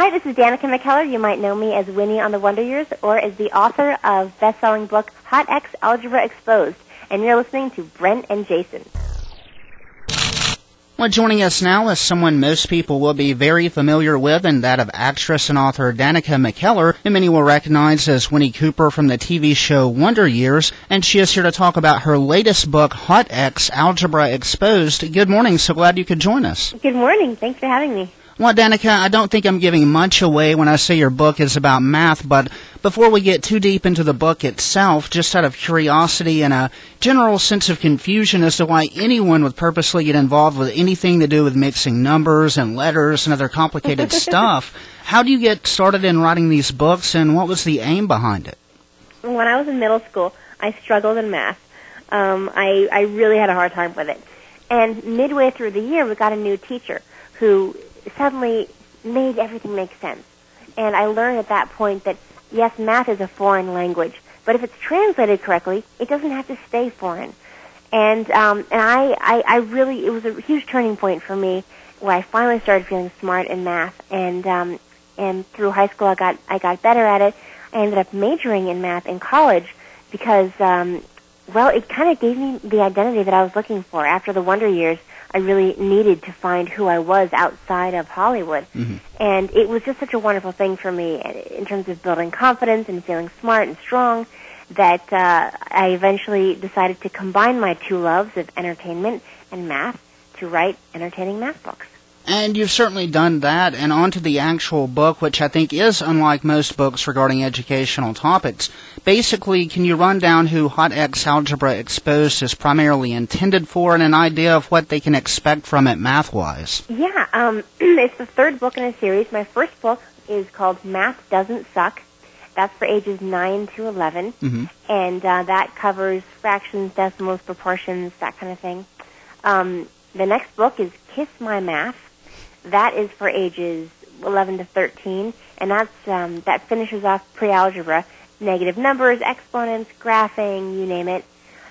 Hi, this is Danica McKellar. You might know me as Winnie on the Wonder Years or as the author of best-selling book Hot X Algebra Exposed. And you're listening to Brent and Jason. Well, joining us now is someone most people will be very familiar with, and that of actress and author Danica McKellar, who many will recognize as Winnie Cooper from the TV show Wonder Years. And she is here to talk about her latest book, Hot X Algebra Exposed. Good morning. So glad you could join us. Good morning. Thanks for having me. Well, Danica, I don't think I'm giving much away when I say your book is about math, but before we get too deep into the book itself, just out of curiosity and a general sense of confusion as to why anyone would purposely get involved with anything to do with mixing numbers and letters and other complicated stuff, how do you get started in writing these books, and what was the aim behind it? When I was in middle school, I struggled in math. I really had a hard time with it. And midway through the year, we got a new teacher who suddenly made everything make sense. And I learned at that point that, yes, math is a foreign language, but if it's translated correctly, it doesn't have to stay foreign. And I really, it was a huge turning point for me where I finally started feeling smart in math. And through high school, I got better at it. I ended up majoring in math in college because, well, it kind of gave me the identity that I was looking for. After the Wonder Years, I really needed to find who I was outside of Hollywood. Mm-hmm. And it was just such a wonderful thing for me in terms of building confidence and feeling smart and strong that I eventually decided to combine my two loves of entertainment and math to write entertaining math books. And you've certainly done that, and on to the actual book, which I think is unlike most books regarding educational topics. Basically, can you run down who Hot X Algebra Exposed is primarily intended for and an idea of what they can expect from it math-wise? Yeah, it's the third book in a series. My first book is called Math Doesn't Suck. That's for ages 9 to 11, mm-hmm. and that covers fractions, decimals, proportions, that kind of thing. The next book is Kiss My Math. That is for ages 11 to 13, and that finishes off pre-algebra, negative numbers, exponents, graphing, you name it.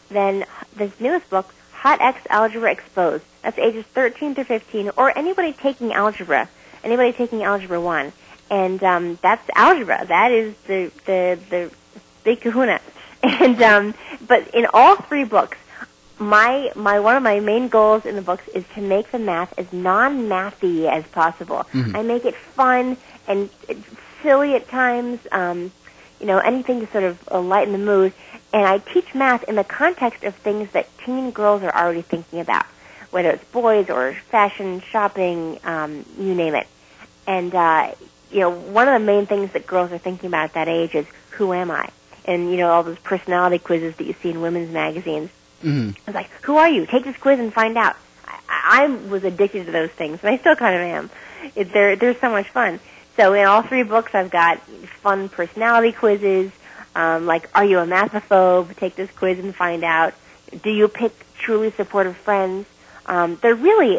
Then this newest book, Hot X Algebra Exposed. That's ages 13 to 15, or anybody taking algebra 1. And that's algebra. That is the big kahuna. And but in all three books, one of my main goals in the books is to make the math as non-mathy as possible. Mm-hmm. I make it fun and silly at times, anything to sort of lighten the mood. And I teach math in the context of things that teen girls are already thinking about, whether it's boys or fashion, shopping, you name it. And one of the main things that girls are thinking about at that age is, who am I? And all those personality quizzes that you see in women's magazines. Mm-hmm. I was like, who are you? Take this quiz and find out. I was addicted to those things, and I still kind of am. They're so much fun. So in all three books, I've got fun personality quizzes, like, are you a mathophobe? Take this quiz and find out. Do you pick truly supportive friends? They're really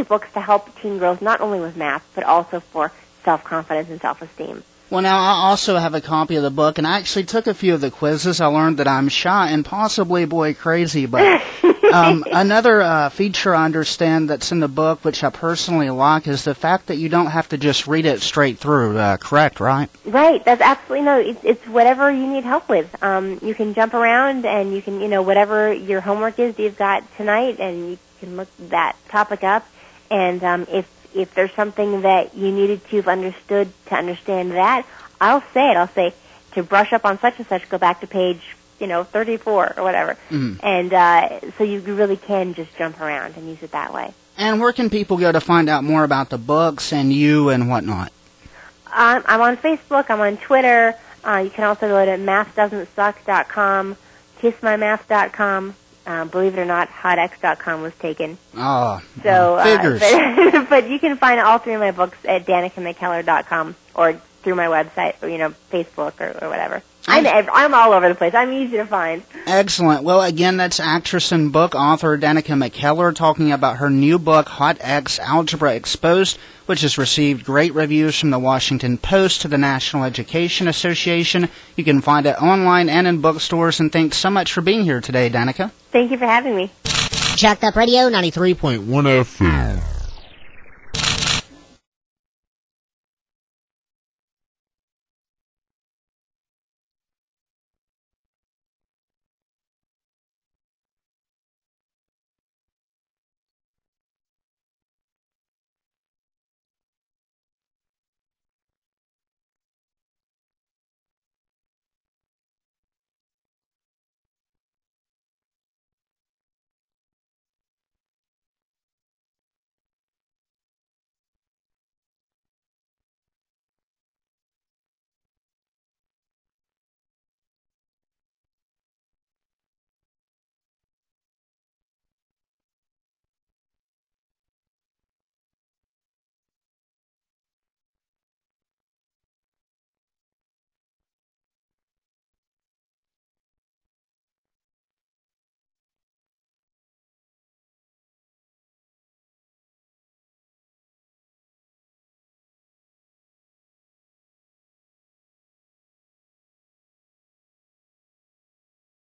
books to help teen girls not only with math, but also for self-confidence and self-esteem. Well, now, I also have a copy of the book, and I actually took a few of the quizzes. I learned that I'm shy and possibly boy crazy, but another feature I understand that's in the book, which I personally like, is the fact that you don't have to just read it straight through, correct, right? Right, that's absolutely, it's whatever you need help with. You can jump around, and you can, whatever your homework is that you've got tonight, and you can look that topic up, and if there's something that you needed to have understood to understand that, I'll say it. I'll say, to brush up on such and such, go back to page, 34 or whatever. Mm-hmm. And so you really can just jump around and use it that way. And where can people go to find out more about the books and you and whatnot? I'm on Facebook. I'm on Twitter. You can also go to mathdoesn'tsuck.com, kissmymath.com. Believe it or not, hotx.com was taken. Oh, so, figures. But you can find all three of my books at danicamckellar.com or through my website or, Facebook or whatever. I'm all over the place. I'm easy to find. Excellent. Well, again, that's actress and book author Danica McKellar talking about her new book, Hot X Algebra Exposed, which has received great reviews from the Washington Post to the National Education Association. You can find it online and in bookstores, and thanks so much for being here today, Danica. Thank you for having me. Jacked Up Radio 93.1 FM.